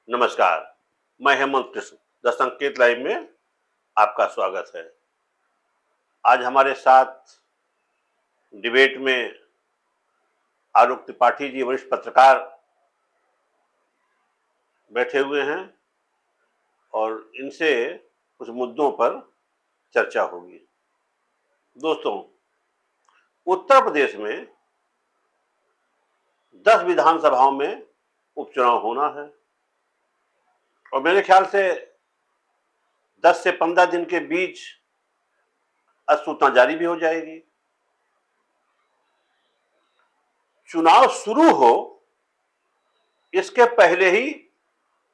नमस्कार, मैं हेमंत कृष्ण द संकेत लाइव में आपका स्वागत है। आज हमारे साथ डिबेट में आलोक त्रिपाठी जी वरिष्ठ पत्रकार बैठे हुए हैं और इनसे कुछ मुद्दों पर चर्चा होगी। दोस्तों, उत्तर प्रदेश में 10 विधानसभाओं में उपचुनाव होना है और मेरे ख्याल से 10 से 15 दिन के बीच अधिसूचना जारी भी हो जाएगी। चुनाव शुरू हो इसके पहले ही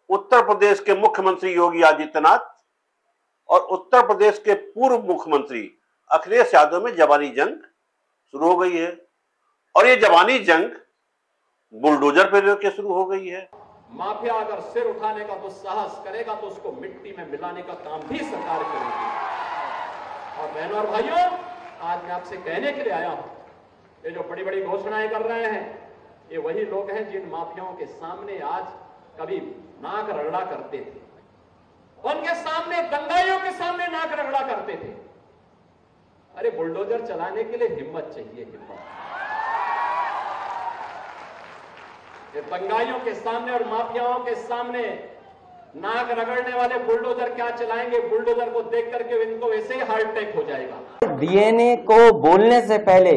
उत्तर प्रदेश के मुख्यमंत्री योगी आदित्यनाथ और उत्तर प्रदेश के पूर्व मुख्यमंत्री अखिलेश यादव में जवानी जंग शुरू हो गई है और ये जवानी जंग बुलडोजर पर लेकर शुरू हो गई है। माफिया अगर सिर उठाने का दुस्साहस करेगा तो उसको मिट्टी में मिलाने का काम भी सरकार करेगी। और बहनों और भाइयों, आज मैं आपसे कहने के लिए आया हूं, ये जो बड़ी बड़ी घोषणाएं कर रहे हैं, ये वही लोग हैं जिन माफियाओं के सामने आज कभी नाक रगड़ा करते थे, उनके सामने दंगाइयों के सामने नाक रगड़ा करते थे। अरे बुलडोजर चलाने के लिए हिम्मत चाहिए, हिम्मत। ये दंगाइयों के सामने और माफियाओं के सामने नाक रगड़ने वाले बुलडोजर क्या चलाएंगे? बुलडोजर को देख करके इनको वैसे ही हार्ट अटैक हो जाएगा। डीएनए को बोलने से पहले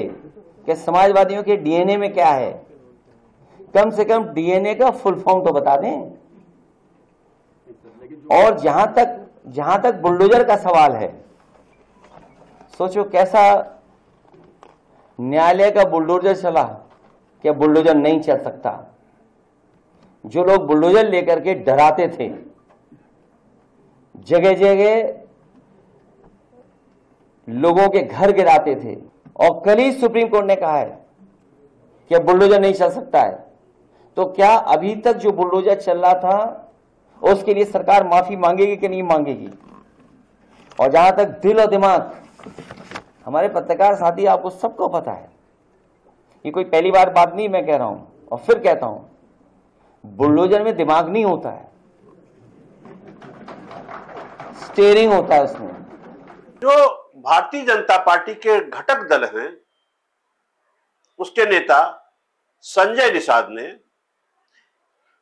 कि समाजवादियों के डीएनए में क्या है, कम से कम डीएनए का फुल फॉर्म तो बता दें। और जहां तक बुलडोजर का सवाल है, सोचो कैसा न्यायालय का बुलडोजर चला कि बुलडोजर नहीं चल सकता। जो लोग बुलडोजर लेकर के डराते थे, जगह जगह लोगों के घर गिराते थे, और कल ही सुप्रीम कोर्ट ने कहा है कि बुलडोजर नहीं चल सकता है, तो क्या अभी तक जो बुलडोजर चल रहा था उसके लिए सरकार माफी मांगेगी कि नहीं मांगेगी? और जहां तक दिल और दिमाग, हमारे पत्रकार साथी आपको सबको पता है, ये कोई पहली बार बात नहीं मैं कह रहा हूं, और फिर कहता हूं, बुलडोजर में दिमाग नहीं होता है, स्टीयरिंग होता है उसमें। जो भारतीय जनता पार्टी के घटक दल हैं, उसके नेता संजय निषाद ने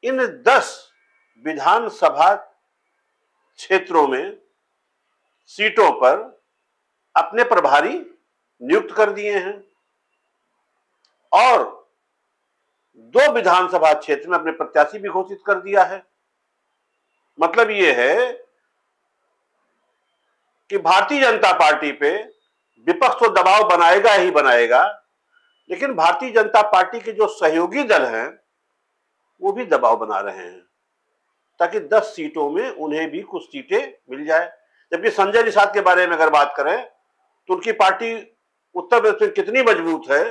इन 10 विधानसभा क्षेत्रों में सीटों पर अपने प्रभारी नियुक्त कर दिए हैं और 2 विधानसभा क्षेत्र में अपने प्रत्याशी भी घोषित कर दिया है। मतलब यह है कि भारतीय जनता पार्टी पे विपक्ष तो दबाव बनाएगा ही बनाएगा, लेकिन भारतीय जनता पार्टी के जो सहयोगी दल हैं वो भी दबाव बना रहे हैं ताकि 10 सीटों में उन्हें भी कुछ सीटें मिल जाए। जबकि संजय निषाद के बारे में अगर बात करें तो उनकी पार्टी उत्तर प्रदेश में कितनी मजबूत है।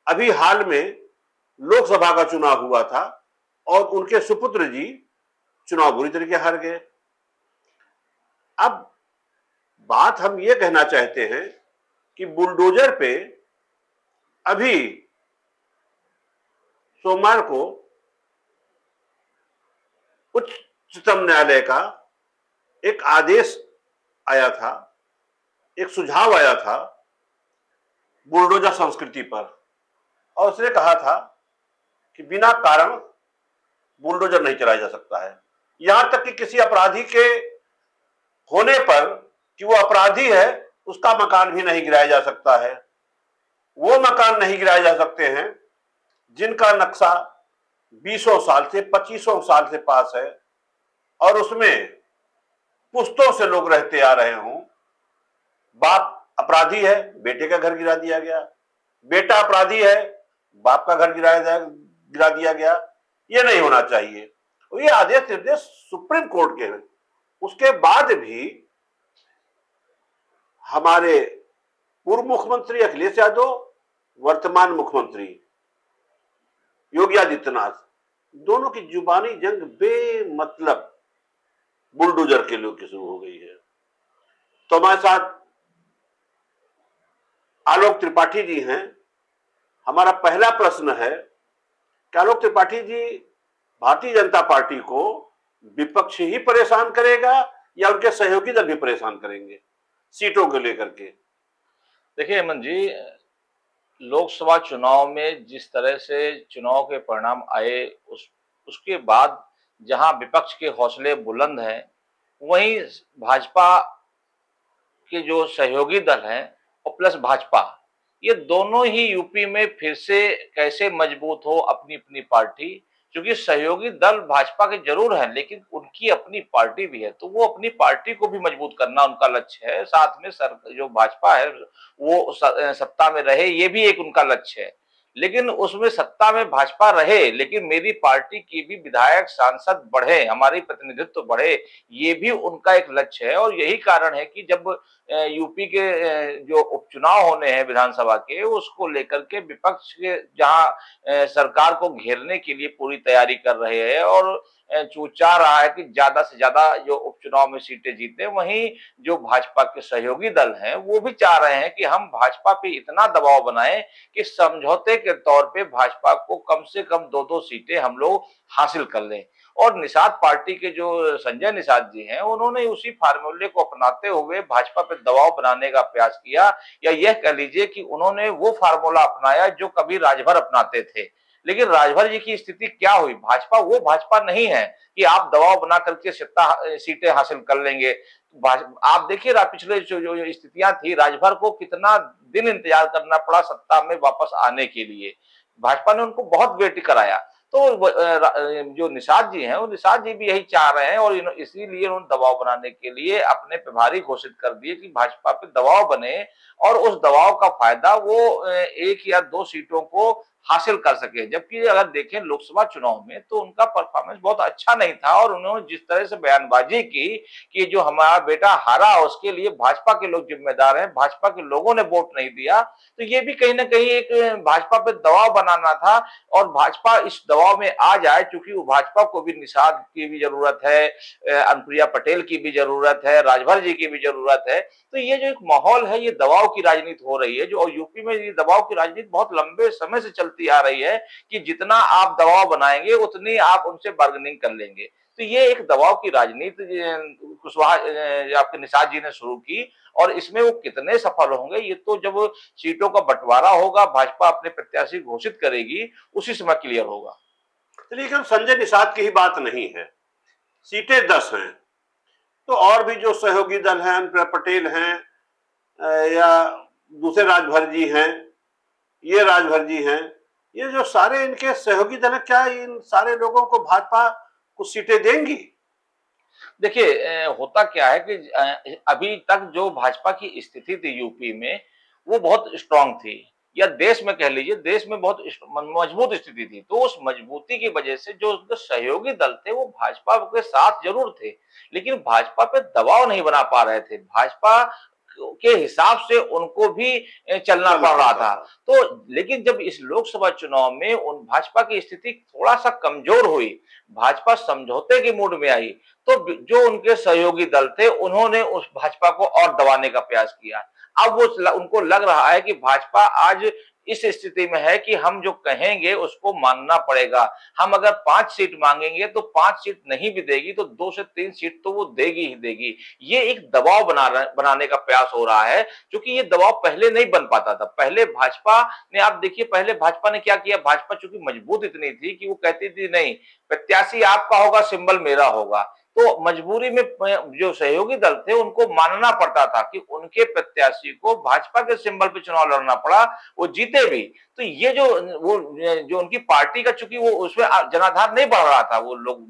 अभी हाल में लोकसभा का चुनाव हुआ था और उनके सुपुत्र जी चुनाव बुरी तरीके हार गए। अब बात हम ये कहना चाहते हैं कि बुलडोजर पे अभी सोमवार को उच्चतम न्यायालय का एक आदेश आया था, एक सुझाव आया था बुलडोजर संस्कृति पर, और उसने कहा था कि बिना कारण बुलडोजर नहीं चलाया जा सकता है। यहां तक कि किसी अपराधी के होने पर कि वो अपराधी है उसका मकान भी नहीं गिराया जा सकता है। वो मकान नहीं गिराए जा सकते हैं जिनका नक्शा 20 साल से 25 साल से पास है और उसमें पुश्तों से लोग रहते आ रहे हों। बाप अपराधी है, बेटे का घर गिरा दिया गया, बेटा अपराधी है, बाप का घर गिरा दिया गया। ये नहीं होना चाहिए। ये आदेश निर्देश सुप्रीम कोर्ट के हैं। उसके बाद भी हमारे पूर्व मुख्यमंत्री अखिलेश यादव, वर्तमान मुख्यमंत्री योगी आदित्यनाथ, दोनों की जुबानी जंग बेमतलब बुलडोजर के लोग की शुरू हो गई है। तो हमारे साथ आलोक त्रिपाठी जी हैं। हमारा पहला प्रश्न है कि आलोक त्रिपाठी जी, भारतीय जनता पार्टी को विपक्ष ही परेशान करेगा या उनके सहयोगी दल भी परेशान करेंगे सीटों को लेकर के? देखिए हेमंत जी, लोकसभा चुनाव में जिस तरह से चुनाव के परिणाम आए, उसके बाद जहां विपक्ष के हौसले बुलंद हैं, वहीं भाजपा के जो सहयोगी दल हैं और प्लस भाजपा, ये दोनों ही यूपी में फिर से कैसे मजबूत हो अपनी अपनी पार्टी, क्योंकि सहयोगी दल भाजपा के जरूर हैं लेकिन उनकी अपनी पार्टी भी है, तो वो अपनी पार्टी को भी मजबूत करना उनका लक्ष्य है। साथ में जो भाजपा है वो सत्ता में रहे, ये भी एक उनका लक्ष्य है। लेकिन उसमें सत्ता में भाजपा रहे लेकिन मेरी पार्टी की भी विधायक सांसद बढ़े, हमारी प्रतिनिधित्व बढ़े, ये भी उनका एक लक्ष्य है। और यही कारण है कि जब यूपी के जो उपचुनाव होने हैं विधानसभा के, उसको लेकर के विपक्ष के जहां सरकार को घेरने के लिए पूरी तैयारी कर रहे हैं और चाह रहा है कि ज्यादा से ज्यादा जो उपचुनाव में सीटें जीते, वहीं जो भाजपा के सहयोगी दल हैं वो भी चाह रहे हैं कि हम भाजपा पे इतना दबाव बनाएं कि समझौते के तौर पे भाजपा को कम से कम 2-2 सीटें हम लोग हासिल कर लें। और निषाद पार्टी के जो संजय निषाद जी हैं, उन्होंने उसी फार्मूले को अपनाते हुए भाजपा पे दबाव बनाने का प्रयास किया, या यह कह लीजिए कि उन्होंने वो फार्मूला अपनाया जो कभी राजभर अपनाते थे। लेकिन राजभर जी की स्थिति क्या हुई? भाजपा वो भाजपा नहीं है कि आप दबाव बना करके सीटें हासिल कर लेंगे। आप देखिए पिछले जो स्थितियां थी, राजभर को कितना दिन इंतजार करना पड़ा सत्ता में वापस आने के लिए। भाजपा ने उनको बहुत वेट कराया। तो जो निषाद जी हैं, वो निषाद जी भी यही चाह रहे हैं और इसीलिए उन्होंने दबाव बनाने के लिए अपने प्रभारी घोषित कर दिए कि भाजपा पे दबाव बने और उस दबाव का फायदा वो 1 या 2 सीटों को हासिल कर सके। जबकि अगर देखें लोकसभा चुनाव में तो उनका परफॉर्मेंस बहुत अच्छा नहीं था और उन्होंने जिस तरह से बयानबाजी की कि जो हमारा बेटा हारा उसके लिए भाजपा के लोग जिम्मेदार हैं, भाजपा के लोगों ने वोट नहीं दिया, तो ये भी कहीं ना कहीं एक भाजपा पे दबाव बनाना था। और भाजपा इस दबाव में आ जाए, क्योंकि वो भाजपा को भी निषाद की भी जरूरत है, अनुप्रिया पटेल की भी जरूरत है, राजभर जी की भी जरूरत है। तो ये जो एक माहौल है, ये दबाव की राजनीति हो रही है, जो यूपी में ये दबाव की राजनीति बहुत लंबे समय से चलती आ रही है कि जितना आप दबाव बनाएंगे उतनी आप उनसे बार्गेनिंग कर लेंगे। तो ये एक दबाव की राजनीति कुशवाहा आपके निषाद जी ने शुरू की और इसमें वो कितने सफल होंगे ये तो जब सीटों का बंटवारा होगा, भाजपा अपने प्रत्याशी घोषित करेगी, उसी समय क्लियर होगा। लेकिन संजय निषाद की ही बात नहीं है, सीटें 10 हैं, तो और भी जो सहयोगी दल हैं, अनुप्रिया पटेल हैं या दूसरे राजभर जी हैं, ये राजभर जी हैं, ये जो सारे इनके सहयोगी दल हैं, क्या इन सारे लोगों को भाजपा कुछ सीटें देंगी? देखिए होता क्या है कि अभी तक जो भाजपा की स्थिति थी यूपी में वो बहुत स्ट्रांग थी, या देश में कह लीजिए, देश में बहुत मजबूत स्थिति थी। तो उस मजबूती की वजह से जो उनके सहयोगी दल थे वो भाजपा के साथ जरूर थे लेकिन भाजपा पे दबाव नहीं बना पा रहे थे। भाजपा के हिसाब से उनको भी चलना पड़ रहा था। तो लेकिन जब इस लोकसभा चुनाव में उन भाजपा की स्थिति थोड़ा सा कमजोर हुई, भाजपा समझौते के मूड में आई, तो जो उनके सहयोगी दल थे उन्होंने उस भाजपा को और दबाने का प्रयास किया। अब वो उनको लग रहा है कि भाजपा आज इस स्थिति में है कि हम जो कहेंगे उसको मानना पड़ेगा। हम अगर 5 सीट मांगेंगे तो 5 सीट नहीं भी देगी तो 2 से 3 सीट तो वो देगी ही देगी। ये एक दबाव बनाने का प्रयास हो रहा है, क्योंकि ये दबाव पहले नहीं बन पाता था। पहले भाजपा ने, आप देखिए पहले भाजपा ने क्या किया, भाजपा चूंकि मजबूत इतनी थी कि वो कहती थी नहीं, प्रत्याशी आपका होगा, सिंबल मेरा होगा। तो मजबूरी में जो सहयोगी दल थे उनको मानना पड़ता था कि उनके प्रत्याशी को भाजपा के सिंबल पे चुनाव लड़ना पड़ा, वो जीते भी। तो ये जो उनकी पार्टी का, चूंकि वो उसमें जनाधार नहीं बढ़ रहा था, वो लोग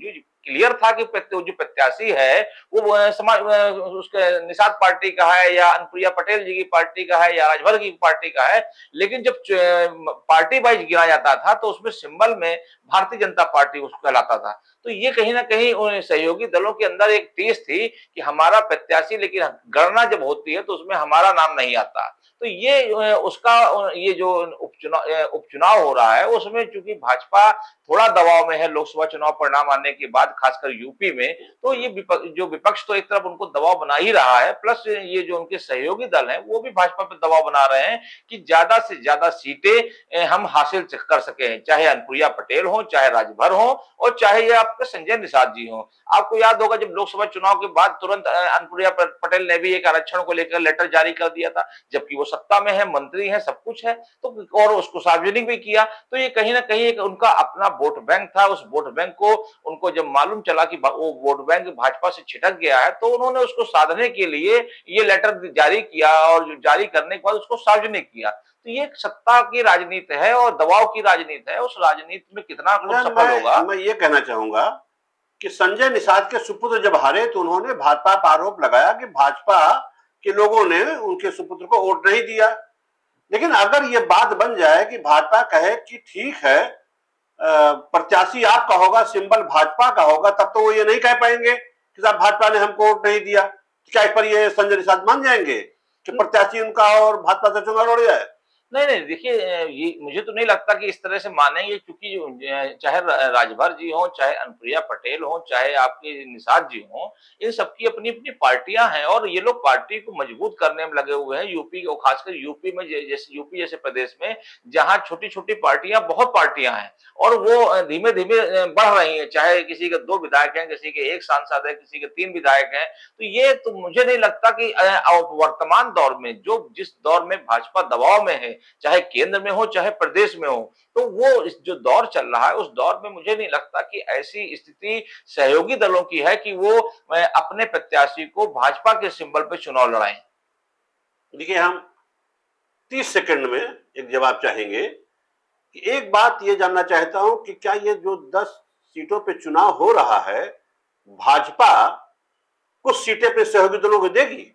क्लियर था कि जो प्रत्याशी है वो समाज उसके निषाद पार्टी का है या अनुप्रिया पटेल जी की पार्टी का है या राजभर की पार्टी का है। लेकिन जब पार्टी वाइज गिना जाता था तो उसमें सिंबल में भारतीय जनता पार्टी उसको कहलाता था। तो ये कहीं ना कहीं सहयोगी दलों के अंदर एक टेस्ट थी कि हमारा प्रत्याशी, लेकिन गणना जब होती है तो उसमें हमारा नाम नहीं आता। तो ये उसका ये जो उपचुनाव हो रहा है उसमें चूंकि भाजपा थोड़ा दबाव में है लोकसभा चुनाव परिणाम आने के बाद, बाद खासकर यूपी में, तो ये जो विपक्ष तो एक तरफ उनको दबाव बना ही रहा है, प्लस ये जो उनके सहयोगी दल हैं वो भी भाजपा पे दबाव बना रहे हैं कि ज्यादा से ज्यादा सीटें हम हासिल कर सके, चाहे अनुप्रिया पटेल हो, चाहे राजभर हो, और चाहे ये आपके संजय निषाद जी हो। आपको याद होगा जब लोकसभा चुनाव के बाद तुरंत अनुप्रिया पटेल ने भी एक आरक्षण को लेकर लेटर जारी कर दिया था, जबकि वो सत्ता में है, मंत्री है, सब कुछ है, तो और उसको सार्वजनिक भी किया। तो ये कहीं ना कहीं एक उनका अपना वोट बैंक था। उस वोट बैंक को उनको जब मालूम चला कि वो वोट बैंक भाजपा से छिटक गया है, तो उन्होंने उसको साधने के लिए ये लेटर जारी किया, और जारी करने के बाद उसको सार्वजनिक किया। तो ये एक सत्ता की राजनीति है और दबाव की राजनीति है। उस राजनीति में कितना सफल होगा। मैं ये कहना चाहूंगा कि संजय निषाद के सुपुत्र जब हारे तो उन्होंने भाजपा पर आरोप लगाया कि भाजपा के लोगों ने उनके सुपुत्र को वोट नहीं दिया। लेकिन अगर ये बात बन जाए कि भाजपा कहे कि ठीक है प्रत्याशी आपका होगा, सिंबल भाजपा का होगा, तब तो वो ये नहीं कह पाएंगे कि साहब भाजपा ने हमको वोट नहीं दिया। क्या इस पर ये संजय निषाद मान जाएंगे कि प्रत्याशी उनका और भाजपा से चुनाव लड़ जाए? नहीं नहीं, देखिए ये मुझे तो नहीं लगता कि इस तरह से मानेंगे, क्योंकि चाहे राजभर जी हो, चाहे अनुप्रिया पटेल हो, चाहे आपके निषाद जी हो, इन सबकी अपनी अपनी पार्टियां हैं और ये लोग पार्टी को मजबूत करने में लगे हुए हैं। यूपी को, खासकर यूपी में, जैसे यूपी जैसे प्रदेश में जहां छोटी छोटी पार्टियां, बहुत पार्टियां हैं और वो धीमे धीमे बढ़ रही है। चाहे किसी के 2 विधायक हैं, किसी के 1 सांसद है, किसी के 3 विधायक हैं। तो ये तो मुझे नहीं लगता कि वर्तमान दौर में जिस दौर में भाजपा दबाव में है, चाहे केंद्र में हो चाहे प्रदेश में हो, तो वो इस जो दौर चल रहा है उस दौर में मुझे नहीं लगता कि ऐसी स्थिति सहयोगी दलों की है कि वो अपने प्रत्याशी को भाजपा के सिंबल पे चुनाव लड़ाएं। देखिए, हम 30 सेकंड में एक जवाब चाहेंगे कि एक बात ये जानना चाहता हूं कि क्या ये जो 10 सीटों पे चुनाव हो रहा है, भाजपा कुछ सीटें पे सहयोगी दलों को देगी?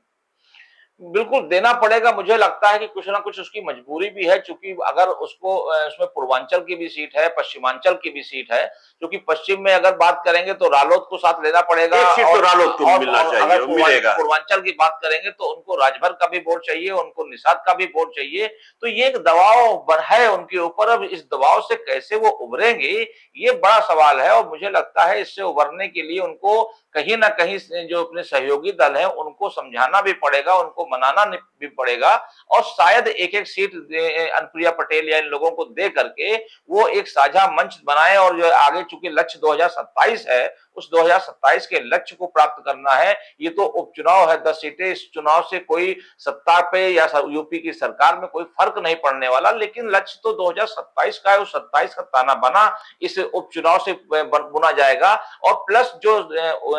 बिल्कुल देना पड़ेगा। मुझे लगता है कि कुछ ना कुछ उसकी मजबूरी भी है, क्योंकि अगर उसको उसमें पूर्वांचल की भी सीट है, पश्चिमांचल की भी सीट है, क्योंकि पश्चिम में अगर बात करेंगे तो रालोद को साथ लेना पड़ेगा। एक सीट तो रालोद को मिलना चाहिए, अगर मिलेगा। पूर्वांचल की बात करेंगे तो उनको राजभर का भी वोट चाहिए, उनको निषाद का भी वोट चाहिए। तो ये एक दबाव है उनके ऊपर। अब इस दबाव से कैसे वो उभरेंगे, ये बड़ा सवाल है और मुझे लगता है इससे उभरने के लिए उनको कहीं ना कहीं जो अपने सहयोगी दल हैं उनको समझाना भी पड़ेगा, उनको मनाना भी पड़ेगा और शायद एक सीट अनुप्रिया पटेल या इन लोगों को दे करके वो एक साझा मंच बनाए और जो आगे चूंकि लक्ष्य 2027 है, उस 2027 के लक्ष्य को प्राप्त करना है। ये तो उपचुनाव है, 10 सीटें, इस चुनाव से कोई सत्ता पे या यूपी की सरकार में कोई फर्क नहीं पड़ने वाला, लेकिन लक्ष्य तो 2027 का है। उस 27 का ताना बना इस उपचुनाव से बुना जाएगा और प्लस जो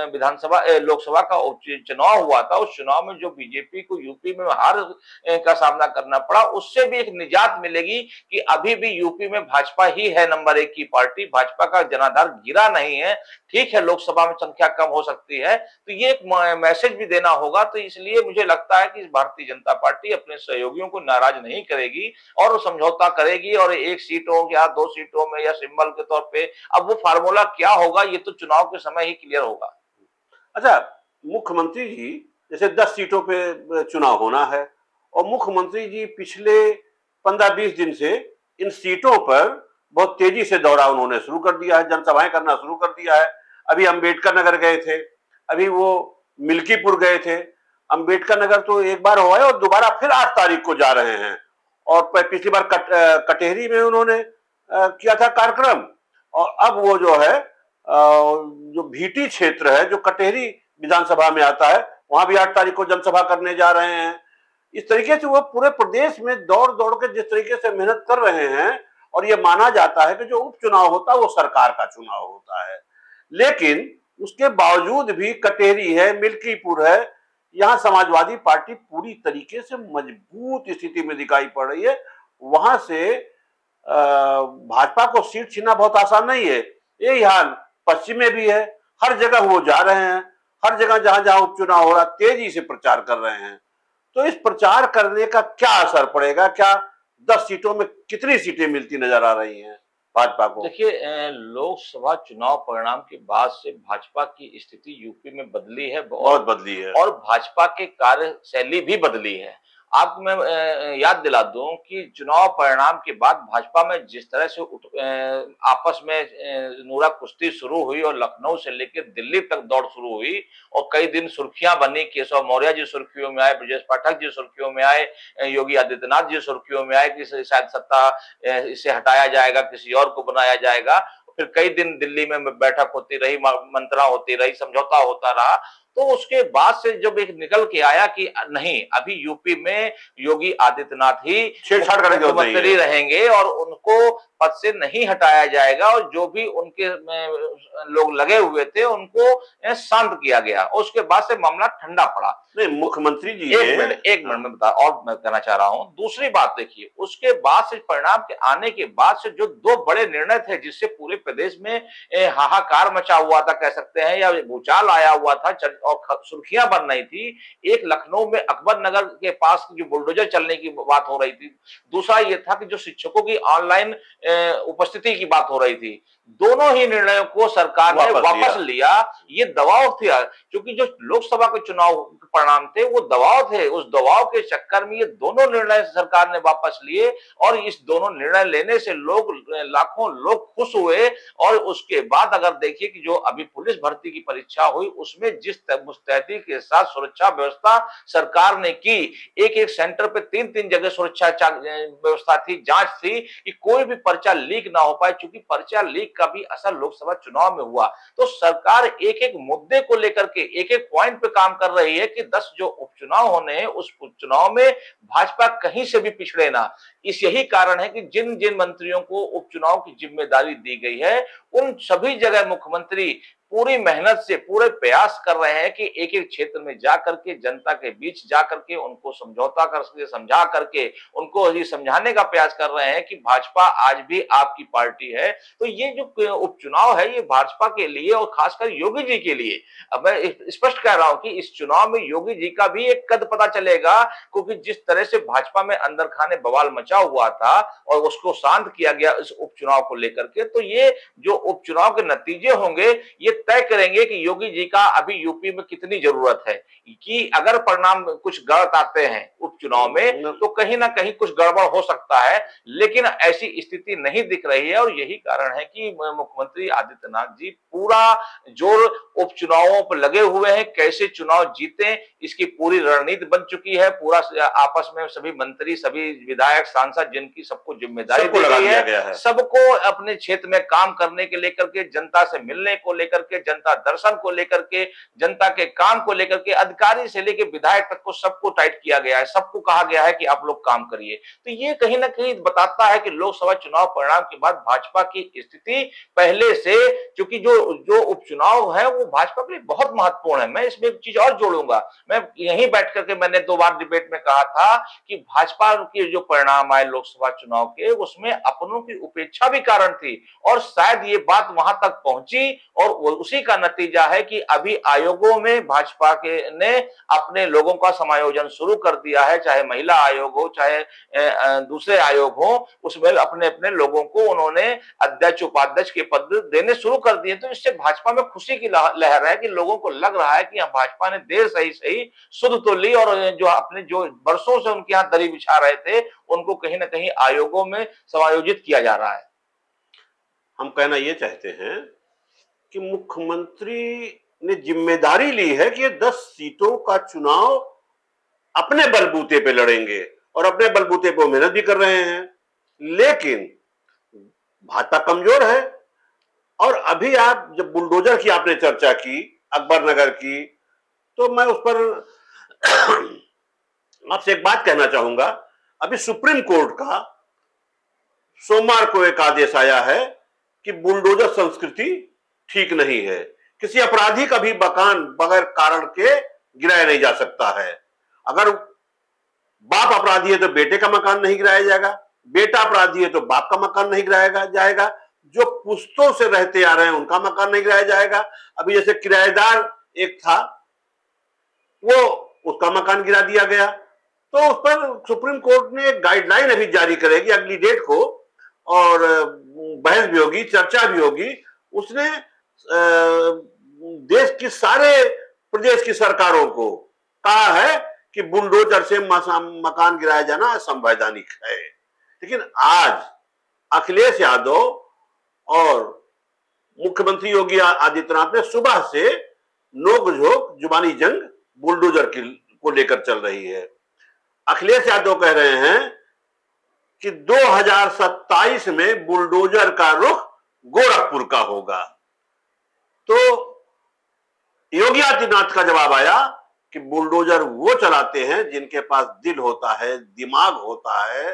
विधानसभा लोकसभा का चुनाव हुआ था, उस चुनाव में जो बीजेपी को यूपी में हार का सामना करना पड़ा, उससे भी एक निजात मिलेगी कि अभी भी यूपी में भाजपा ही है नंबर 1 की पार्टी। भाजपा का जनाधार गिरा नहीं है। ठीक है, लोकसभा में संख्या कम हो सकती है, तो ये एक मैसेज भी देना होगा। तो इसलिए मुझे लगता है कि भारतीय जनता पार्टी अपने सहयोगियों को नाराज नहीं करेगी और समझौता करेगी और 1 सीटों या 2 सीटों में या सिंबल के तौर पे, अब वो फार्मूला क्या होगा ये तो चुनाव के समय ही क्लियर होगा। अच्छा, मुख्यमंत्री जी जैसे 10 सीटों पे चुनाव होना है और मुख्यमंत्री जी पिछले 15-20 दिन से इन सीटों पर बहुत तेजी से दौरा उन्होंने शुरू कर दिया है, जनसभाएं करना शुरू कर दिया है। अभी अंबेडकर नगर गए थे, अभी वो मिल्कीपुर गए थे। अंबेडकर नगर तो एक बार हुआ है और दोबारा फिर 8 तारीख को जा रहे हैं। और पिछली बार कटेहरी में उन्होंने किया था कार्यक्रम और अब वो जो है जो भीटी क्षेत्र है जो कटेहरी विधानसभा में आता है, वहां भी 8 तारीख को जनसभा करने जा रहे हैं। इस तरीके से वो पूरे प्रदेश में दौड़ दौड़ के जिस तरीके से मेहनत कर रहे हैं और ये माना जाता है कि जो उपचुनाव होता है वो सरकार का चुनाव होता है, लेकिन उसके बावजूद भी कटेहरी है, मिल्कीपुर है, यहाँ समाजवादी पार्टी पूरी तरीके से मजबूत स्थिति में दिखाई पड़ रही है। वहां से भाजपा को सीट छीनना बहुत आसान नहीं है। यही हाल पश्चिम में भी है, हर जगह वो जा रहे हैं, हर जगह जहां जहां उपचुनाव हो रहा तेजी से प्रचार कर रहे हैं। तो इस प्रचार करने का क्या असर पड़ेगा? क्या 10 सीटों में कितनी सीटें मिलती नजर आ रही हैं भाजपा को? देखिए, लोकसभा चुनाव परिणाम के बाद से भाजपा की स्थिति यूपी में बदली है, बहुत बदली है और भाजपा के कार्यशैली भी बदली है। आपको मैं याद दिला दूं कि चुनाव परिणाम के बाद भाजपा में जिस तरह से आपस में नूरा कुश्ती शुरू हुई और लखनऊ से लेकर दिल्ली तक दौड़ शुरू हुई और कई दिन सुर्खियां बनी, केशव मौर्य जी सुर्खियों में आए, ब्रजेश पाठक जी सुर्खियों में आए, योगी आदित्यनाथ जी सुर्खियों में आए कि शायद सत्ता इसे हटाया जाएगा, किसी और को बनाया जाएगा। फिर कई दिन दिल्ली में बैठक होती रही, मंत्रणा होती रही, समझौता होता रहा। तो उसके बाद से जब एक निकल के आया कि नहीं, अभी यूपी में योगी आदित्यनाथ ही छेड़छाड़ करने की जरूरत नहीं मुख्यमंत्री है। रहेंगे और उनको पद से नहीं हटाया जाएगा और जो भी उनके लोग लगे हुए थे उनको शांत किया गया। उसके बाद से मामला ठंडा पड़ा। नहीं, मुख्यमंत्री जी एक मिनट में बता और मैं कहना चाह रहा हूं। दूसरी बात देखिए, उसके बाद से परिणाम के आने के बाद से जो दो बड़े निर्णय थे जिससे पूरे प्रदेश में हाहाकार मचा हुआ था कह सकते हैं, या भूचाल आया हुआ था और सुर्खियां बन रही थी। एक लखनऊ में अकबर नगर के पास जो बुलडोजर चलने की बात हो रही थी, दूसरा ये था कि जो शिक्षकों की ऑनलाइन उपस्थिति की बात हो रही थी। दोनों ही निर्णयों को सरकार ने वापस लिया। ये दबाव था, क्योंकि जो लोकसभा के चुनाव परिणाम थे वो दबाव थे। उस दबाव के चक्कर में ये दोनों निर्णय सरकार ने वापस लिए और इस दोनों निर्णय लेने से लोग, लाखों लोग खुश हुए। और उसके बाद अगर देखिए कि जो अभी पुलिस भर्ती की परीक्षा हुई उसमें जिस मुस्तैदी के साथ सुरक्षा व्यवस्था सरकार ने की, एक सेंटर पे 3-3 जगह सुरक्षा व्यवस्था थी, जांच थी कि कोई भी पर्चा लीक ना हो पाए। चूंकि पर्चा लीक का भी असर लोकसभा चुनाव में हुआ, तो सरकार एक मुद्दे को लेकर के एक पॉइंट पे काम कर रही है कि 10 जो उपचुनाव होने हैं उस उपचुनाव में भाजपा कहीं से भी पिछड़े ना। यही कारण है कि जिन जिन मंत्रियों को उपचुनाव की जिम्मेदारी दी गई है उन सभी जगह मुख्यमंत्री पूरी मेहनत से पूरे प्रयास कर रहे हैं कि एक क्षेत्र में जाकर के जनता के बीच जाकर के उनको समझौता करके समझा करके उनको ये समझाने का प्रयास कर रहे हैं कि भाजपा आज भी आपकी पार्टी है। तो ये जो उपचुनाव है ये भाजपा के लिए और खासकर योगी जी के लिए, अब मैं स्पष्ट कह रहा हूं कि इस चुनाव में योगी जी का भी एक कद पता चलेगा, क्योंकि जिस तरह से भाजपा में अंदर खाने बवाल मचा हुआ था और उसको शांत किया गया इस उपचुनाव को लेकर के, तो ये जो उपचुनाव के नतीजे होंगे ये तय करेंगे कि योगी जी का अभी यूपी में कितनी जरूरत है। कि अगर परिणाम कुछ गलत आते हैं उपचुनाव में तो कहीं ना कहीं कुछ गड़बड़ हो सकता है, लेकिन ऐसी स्थिति नहीं दिख रही है। और यही कारण है कि मुख्यमंत्री आदित्यनाथ जी पूरा जोर उपचुनावों पर लगे हुए हैं, कैसे चुनाव जीते इसकी पूरी रणनीति बन चुकी है। पूरा आपस में सभी मंत्री, सभी विधायक, सांसद जिनकी सबको जिम्मेदारी दी गई है, सबको अपने क्षेत्र में काम करने के लेकर के, जनता से मिलने को लेकर के, जनता दर्शन को लेकर के, जनता के काम को लेकर के, अधिकारी से लेकर विधायक तक को सबको टाइट किया गया है। सबको कहा गया है कि आप लोग काम करिए। तो ये कहीं ना कहीं बताता है कि लोकसभा चुनाव परिणाम के बाद भाजपा की स्थिति पहले से, क्योंकि जो उपचुनाव है वो भाजपा के लिए बहुत महत्वपूर्ण है। मैं इसमें एक चीज और जोड़ूंगा, मैं यहीं बैठ करके मैंने 2 बार डिबेट में कहा था कि भाजपा के जो परिणाम आए लोकसभा चुनाव के उसमें अपनों की उपेक्षा भी कारण थी और शायद ये बात वहां तक पहुंची और उसी का नतीजा है कि अभी आयोगों में भाजपा के ने अपने लोगों का समायोजन शुरू कर दिया है, चाहे महिला आयोग हो चाहे दूसरे आयोग हो, उसमें अपने अपने लोगों को उन्होंने अध्यक्ष उपाध्यक्ष के पद देने शुरू कर दिए। तो इससे भाजपा में खुशी की लहर है कि लोगों को लग रहा है कि भाजपा ने देर सही सुध तो ली और जो वर्षों से उनके यहाँ दरी बिछा रहे थे उनको कहीं ना कहीं आयोगों में समायोजित किया जा रहा है। हम कहना ये चाहते हैं कि मुख्यमंत्री ने जिम्मेदारी ली है कि ये 10 सीटों का चुनाव अपने बलबूते पे लड़ेंगे और अपने बलबूते पे मेहनत भी कर रहे हैं, लेकिन भाजपा कमजोर है। और अभी आप जब बुलडोजर की आपने चर्चा की, अकबर नगर की, तो मैं उस पर आपसे एक बात कहना चाहूंगा। अभी सुप्रीम कोर्ट का सोमवार को एक आदेश आया है कि बुलडोजर संस्कृति ठीक नहीं है, किसी अपराधी का भी मकान बगैर कारण के गिराया नहीं जा सकता है। अगर बाप अपराधी है तो बेटे का मकान नहीं गिराया जाएगा, बेटा अपराधी है तो बाप का मकान नहीं गिराया जाएगा, जो पुश्तों से रहते आ रहे हैं उनका मकान नहीं गिराया जाएगा। अभी जैसे किराएदार एक था वो उसका मकान गिरा दिया गया, तो उस पर सुप्रीम कोर्ट ने एक गाइडलाइन अभी जारी करेगी अगली डेट को, और बहस भी होगी, चर्चा भी होगी। उसने देश की सारे प्रदेश की सरकारों को कहा है कि बुलडोजर से मकान गिराया जाना असंवैधानिक है। लेकिन आज अखिलेश यादव और मुख्यमंत्री योगी आदित्यनाथ ने सुबह से नोक-झोंक जुबानी जंग बुलडोजर को लेकर चल रही है। अखिलेश यादव कह रहे हैं कि 2027 में बुलडोजर का रुख गोरखपुर का होगा। तो योगी आदित्यनाथ का जवाब आया कि बुलडोजर वो चलाते हैं जिनके पास दिल होता है, दिमाग होता है,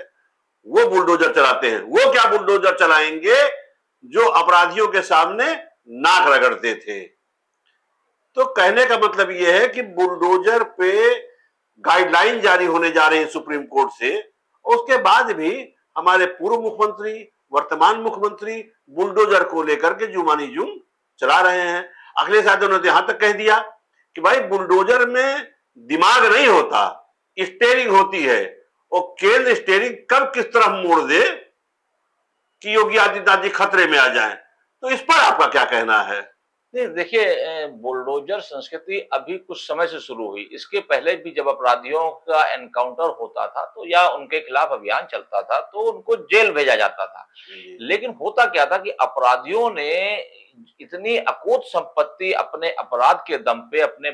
वो बुलडोजर चलाते हैं। वो क्या बुलडोजर चलाएंगे जो अपराधियों के सामने नाक रगड़ते थे। तो कहने का मतलब यह है कि बुलडोजर पे गाइडलाइन जारी होने जा रही है सुप्रीम कोर्ट से, उसके बाद भी हमारे पूर्व मुख्यमंत्री, वर्तमान मुख्यमंत्री बुलडोजर को लेकर के जुबानी जंग चला रहे हैं। अखिलेश यादव ने यहां तक कह दिया कि भाई बुलडोजर में दिमाग नहीं होता, स्टीयरिंग होती है, और केंद्र स्टीयरिंग कब किस तरफ मोड़ दे कि योगी आदित्यनाथ जी खतरे में आ जाएं। तो इस पर आपका क्या कहना है? नहीं, देखिए, बुलडोजर संस्कृति अभी कुछ समय से शुरू हुई। इसके पहले भी जब अपराधियों का एनकाउंटर होता था तो या उनके खिलाफ अभियान चलता था तो उनको जेल भेजा जाता था। लेकिन होता क्या था कि अपराधियों ने इतनी अकूत संपत्ति अपने अपराध के दम पे, अपने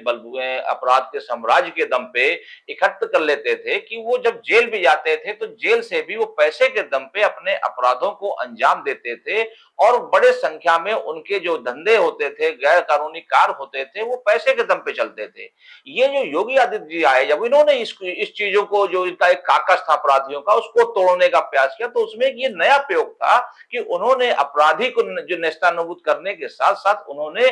अपराध के साम्राज्य के दम पे इकट्ठ कर लेते थे कि वो जब जेल भी जाते थे तो जेल से भी वो पैसे के दम पे अपने अपराधों को अंजाम देते थे, और बड़े संख्या में उनके जो धंधे होते थे, गैर कानूनी कार होते थे, वो पैसे के दम पे चलते थे। ये जो योगी आदित्य जी आए, जब इन्होंने इस चीजों को, जो इनका एक काकस था अपराधियों का, उसको तोड़ने का प्रयास किया, तो उसमें ये नया प्रयोग था कि उन्होंने अपराधी को जो नेस्तानाबूद करने के साथ साथ उन्होंने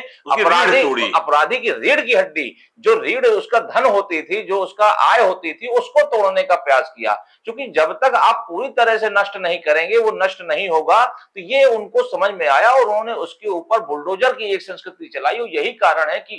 अपराधी की रीढ़ की हड्डी, जो रीढ़ उसका धन होती थी, जो उसका आय होती थी, उसको तोड़ने का प्रयास किया। क्योंकि जब तक आप पूरी तरह से नष्ट नहीं करेंगे, वो नष्ट नहीं होगा। तो ये उनको समझ में आया और उन्होंने उसके ऊपर बुलडोजर की एक संस्कृति चलाई। और यही कारण है कि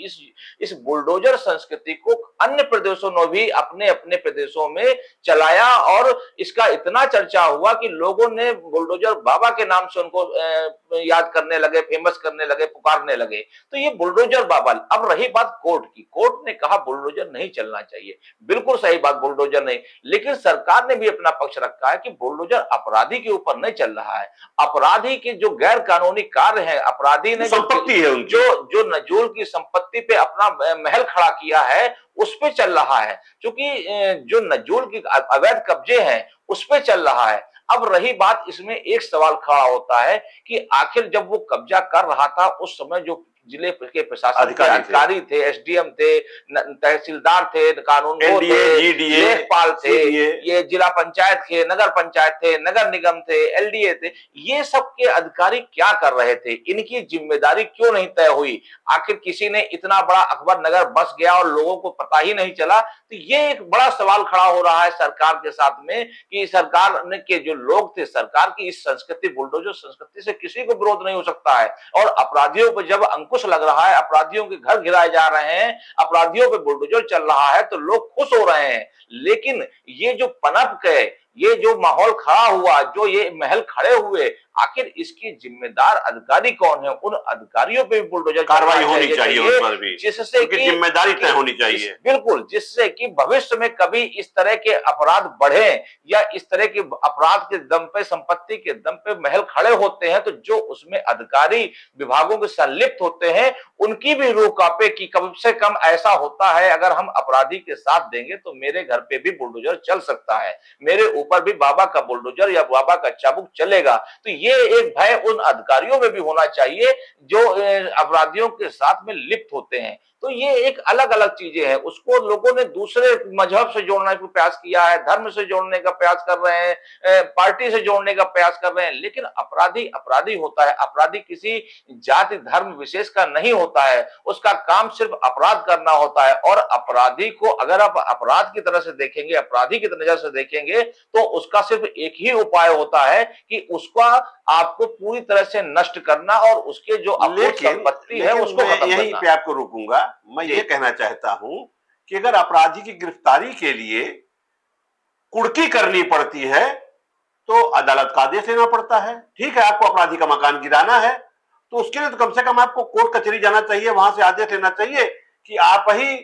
इस बुलडोजर संस्कृति को अन्य प्रदेशों ने भी अपने अपने प्रदेशों में चलाया, और इसका इतना चर्चा हुआ कि लोगों ने बुलडोजर बाबा के नाम से उनको याद करने लगे, फेमस करने लगे, पुकारने लगे। तो ये बुलडोजर बाबा। अब रही बात कोर्ट की, कोर्ट ने कहा बुलडोजर नहीं चलना चाहिए, बिल्कुल सही बात, बुलडोजर नहीं। लेकिन सरकार ने भी अपना पक्ष रखा है कि बुलडोजर अपराधी के ऊपर नहीं चल रहा है। अपराधी के जो गैर कानूनी कार्य हैं, अपराधी ने संपत्ति है जो नजूल की संपत्ति पे अपना महल खड़ा किया है, उस पे चल रहा है। क्योंकि जो नजूल की अवैध कब्जे हैं, उस पे चल रहा है। अब रही बात, इसमें एक सवाल खड़ा होता है कि आखिर जब वो कब्जा कर रहा था, उस समय जो जिले के प्रशासन के अधिकारी थे, एसडीएम थे, तहसीलदार थे, कानून थे, लेखपाल थे, ये जिला पंचायत थे, नगर पंचायत थे, नगर निगम थे, एलडीए थे, ये सब के अधिकारी क्या कर रहे थे? इनकी जिम्मेदारी क्यों नहीं तय हुई? आखिर किसी ने इतना बड़ा अकबर नगर बस गया और लोगों को पता ही नहीं चला। तो ये एक बड़ा सवाल खड़ा हो रहा है सरकार के साथ में कि सरकार के जो लोग थे, सरकार की इस संस्कृति, बुलडोजर संस्कृति से किसी को विरोध नहीं हो सकता है। और अपराधियों पर जब अंकुश लग रहा है, अपराधियों के घर गिराए जा रहे हैं, अपराधियों पे बुलडोजर चल रहा है, तो लोग खुश हो रहे हैं। लेकिन ये जो पनप गए, ये जो माहौल खड़ा हुआ, जो ये महल खड़े हुए, आखिर इसकी जिम्मेदार अधिकारी कौन है? उन अधिकारियों पे भी बुलडोजर कार्रवाई होनी चाहिए, उन पर भी, जिससे कि जिम्मेदारी तय होनी चाहिए। बिल्कुल, जिससे कि भविष्य में कभी इस तरह के अपराध बढ़े या इस तरह के अपराध के दम पे, संपत्ति के दम पे महल खड़े होते हैं, तो जो उसमें अधिकारी विभागों के संलिप्त होते हैं, उनकी भी रूह कांपे कि कम से कम ऐसा होता है, अगर हम अपराधी के साथ देंगे तो मेरे घर पे भी बुलडोजर चल सकता है, मेरे ऊपर भी बाबा का बुलडोजर या बाबा का चाबुक चलेगा। तो ये एक भय उन अधिकारियों में भी होना चाहिए जो अपराधियों के साथ में लिप्त होते हैं। तो ये एक अलग अलग चीजें हैं। उसको लोगों ने दूसरे मजहब से जोड़ने का प्रयास किया है, धर्म से जोड़ने का प्रयास कर रहे हैं, पार्टी से जोड़ने का प्रयास कर रहे हैं। लेकिन अपराधी अपराधी होता है, अपराधी किसी जाति धर्म विशेष का नहीं होता है, उसका काम सिर्फ अपराध करना होता है। और अपराधी को अगर आप अपराध की तरह से देखेंगे, अपराधी की नजर से देखेंगे, तो उसका सिर्फ एक ही उपाय होता है कि उसका आपको पूरी तरह से नष्ट करना और उसके जो संपत्ति है उसको खत्म करना। यहीं पे आपको रोकूंगा। मैं ये कहना चाहता हूं कि अगर अपराधी की गिरफ्तारी के लिए कुड़की करनी पड़ती है तो अदालत का आदेश लेना पड़ता है। ठीक है, आपको अपराधी का मकान गिराना है तो उसके लिए तो कम से कम आपको कोर्ट कचहरी जाना चाहिए, वहां से आदेश लेना चाहिए कि आप ही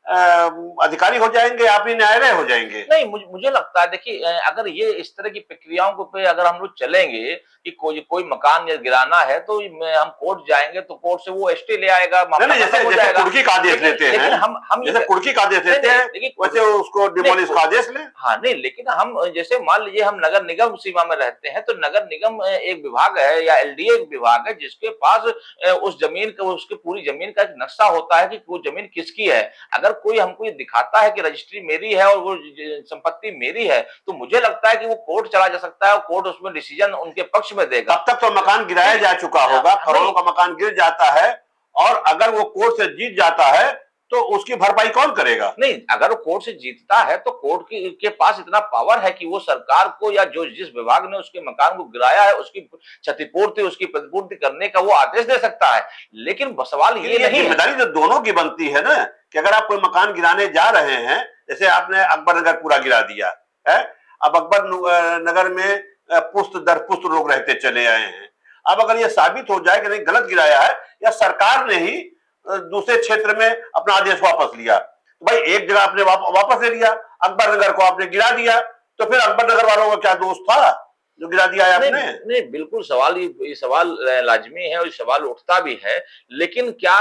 अधिकारी हो जाएंगे, आप ही न्यायालय हो जाएंगे। नहीं, मुझे लगता है, देखिए अगर ये इस तरह की प्रक्रियाओं को पे अगर हम लोग चलेंगे कि कोई मकान गिराना है तो हम कोर्ट जाएंगे तो कोर्ट से वो स्टे ले आएगा, मामला जैसे खत्म हो जाएगा। कुर्की का आदेश लेते हैं, हम जैसे कुर्की का आदेश लेते हैं वैसे उसको डिमोलिश का आदेश लें। हाँ नहीं, लेकिन हम जैसे मान लीजिए हम नगर निगम सीमा में रहते हैं तो नगर निगम एक विभाग है या एलडीए एक विभाग है जिसके पास उस जमीन का, उसकी पूरी जमीन का एक नक्शा होता है कि वो जमीन किसकी है। अगर कोई हमको ये दिखाता है कि रजिस्ट्री मेरी है और वो संपत्ति मेरी है तो मुझे लगता है कि वो कोर्ट चला जा सकता है और कोर्ट उसमें डिसीजन उनके पक्ष में देगा। तब तक तो मकान गिराया जा चुका होगा, करोड़ों का मकान गिर जाता है और अगर वो कोर्ट से जीत जाता है तो उसकी भरपाई कौन करेगा? नहीं, अगर वो कोर्ट से जीतता है तो कोर्ट के पास इतना पावर है कि वो सरकार को या जो जिस विभाग ने उसके मकान को गिराया है उसकी क्षतिपूर्ति, उसकी प्रतिपूर्ति करने का वो आदेश दे सकता है। लेकिन सवाल ये नहीं, जिम्मेदारी तो दोनों की बनती है ना कि अगर आप कोई मकान गिराने जा रहे हैं, जैसे आपने अकबर नगर पूरा गिरा दिया है, अब अकबर नगर में पुश्त दर पुश्त लोग रहते चले आए हैं। अब अगर ये साबित हो जाए कि नहीं गलत गिराया है या सरकार ने ही दूसरे क्षेत्र में अपना आदेश वापस लिया, तो भाई एक जगह आपने वापस ले लिया, अकबर नगर को आपने गिरा दिया, तो फिर अकबर नगर वालों का क्या दोष था जो गिरा दिया है आपने? नहीं, बिल्कुल सवाल ये सवाल लाजमी है और ये सवाल उठता भी है। लेकिन क्या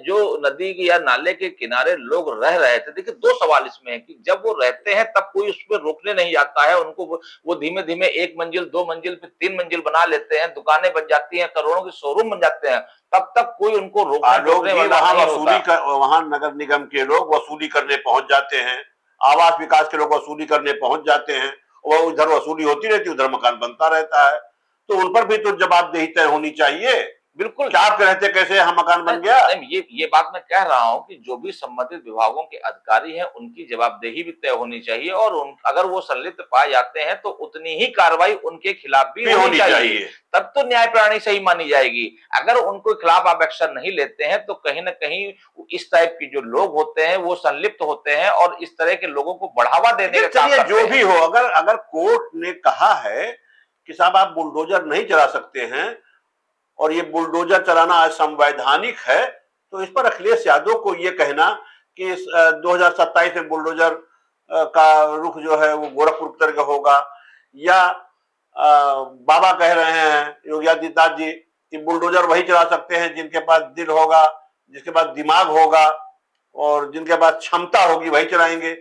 जो नदी या नाले के किनारे लोग रह रहे थे, देखिए दो सवाल इसमें है कि जब वो रहते हैं तब कोई उस पर रोकने नहीं जाता है उनको, वो धीमे धीमे 1 मंजिल 2 मंजिल फिर 3 मंजिल बना लेते हैं, दुकानें बन जाती हैं, करोड़ों के शोरूम बन जाते हैं, तब तक कोई उनको रोकने वाला नहीं होता। वहां नगर निगम के लोग वसूली करने पहुंच जाते हैं, आवास विकास के लोग वसूली करने पहुंच जाते हैं, वो उधर वसूली होती रहती है, उधर मकान बनता रहता है, तो उन पर भी तो जवाबदेही तय होनी चाहिए। बिल्कुल, क्या आप कहते कैसे हम मकान बन गया? ये बात मैं कह रहा हूं कि जो भी संबंधित विभागों के अधिकारी हैं उनकी जवाबदेही भी तय होनी चाहिए और अगर वो संलिप्त पाए जाते हैं तो उतनी ही कार्रवाई उनके खिलाफ भी होनी चाहिए, तब तो न्याय प्रणाली सही मानी जाएगी। अगर उनको खिलाफ आप एक्शन नहीं लेते हैं तो कहीं ना कहीं इस टाइप के जो लोग होते हैं वो संलिप्त होते हैं और इस तरह के लोगों को बढ़ावा देने का काम करते हैं। जो भी हो, अगर कोर्ट ने कहा है कि साहब आप बुलडोजर नहीं चला सकते हैं और ये बुलडोजर चलाना असंवैधानिक है, तो इस पर अखिलेश यादव को ये कहना कि 2027 में बुलडोजर का रुख जो है वो गोरखपुर की तरह होगा, या बाबा कह रहे हैं योगी आदित्यनाथ जी कि बुलडोजर वही चला सकते हैं जिनके पास दिल होगा, जिसके पास दिमाग होगा और जिनके पास क्षमता होगी वही चलाएंगे।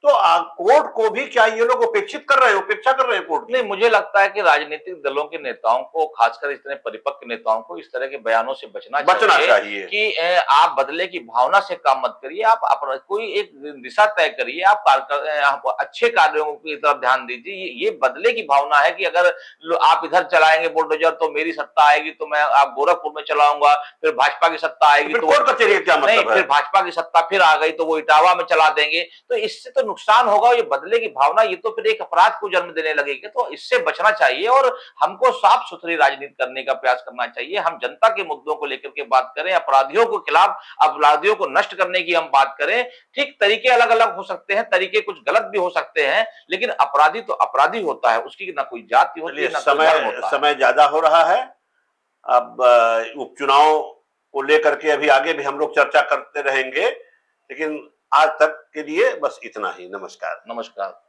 तो कोर्ट को भी क्या ये लोग उपेक्षा कर रहे हैं कोर्ट? नहीं, मुझे लगता है कि राजनीतिक दलों के नेताओं को, खासकर इस तरह परिपक्व नेताओं को इस तरह के बयानों से बचना चाहिए कि आप बदले की भावना से काम मत करिए, आप कोई एक दिशा तय करिए, आप अच्छे कार्यों की तरफ ध्यान दीजिए। ये बदले की भावना है कि अगर आप इधर चलाएंगे बुलडोजर तो मेरी सत्ता आएगी, तो मैं आप गोरखपुर में चलाऊंगा, फिर भाजपा की सत्ता आएगी तो क्या मतलब है? फिर भाजपा की सत्ता फिर आ गई तो वो इटावा में चला देंगे, तो इससे तो नुकसान होगा। ये बदले की भावना ये तो फिर एक अपराध को जन्म देने लगेगी, तो इससे बचना चाहिए और हमको साफ सुथरी राजनीति करने का प्रयास करना चाहिए। हम जनता के मुद्दों को लेकर के बात करें, अपराधियों के खिलाफ, अपराधियों को नष्ट करने की हम बात करें। ठीक, तरीके अलग अलग हो सकते हैं, तरीके कुछ गलत भी हो सकते हैं, लेकिन अपराधी तो अपराधी होता है, उसकी ना कोई जाति होती है ना कोई धर्म होता है। समय ज्यादा हो रहा है, अब उपचुनाव को लेकर के अभी आगे भी हम लोग चर्चा करते रहेंगे, लेकिन आज तक के लिए बस इतना ही। नमस्कार। नमस्कार।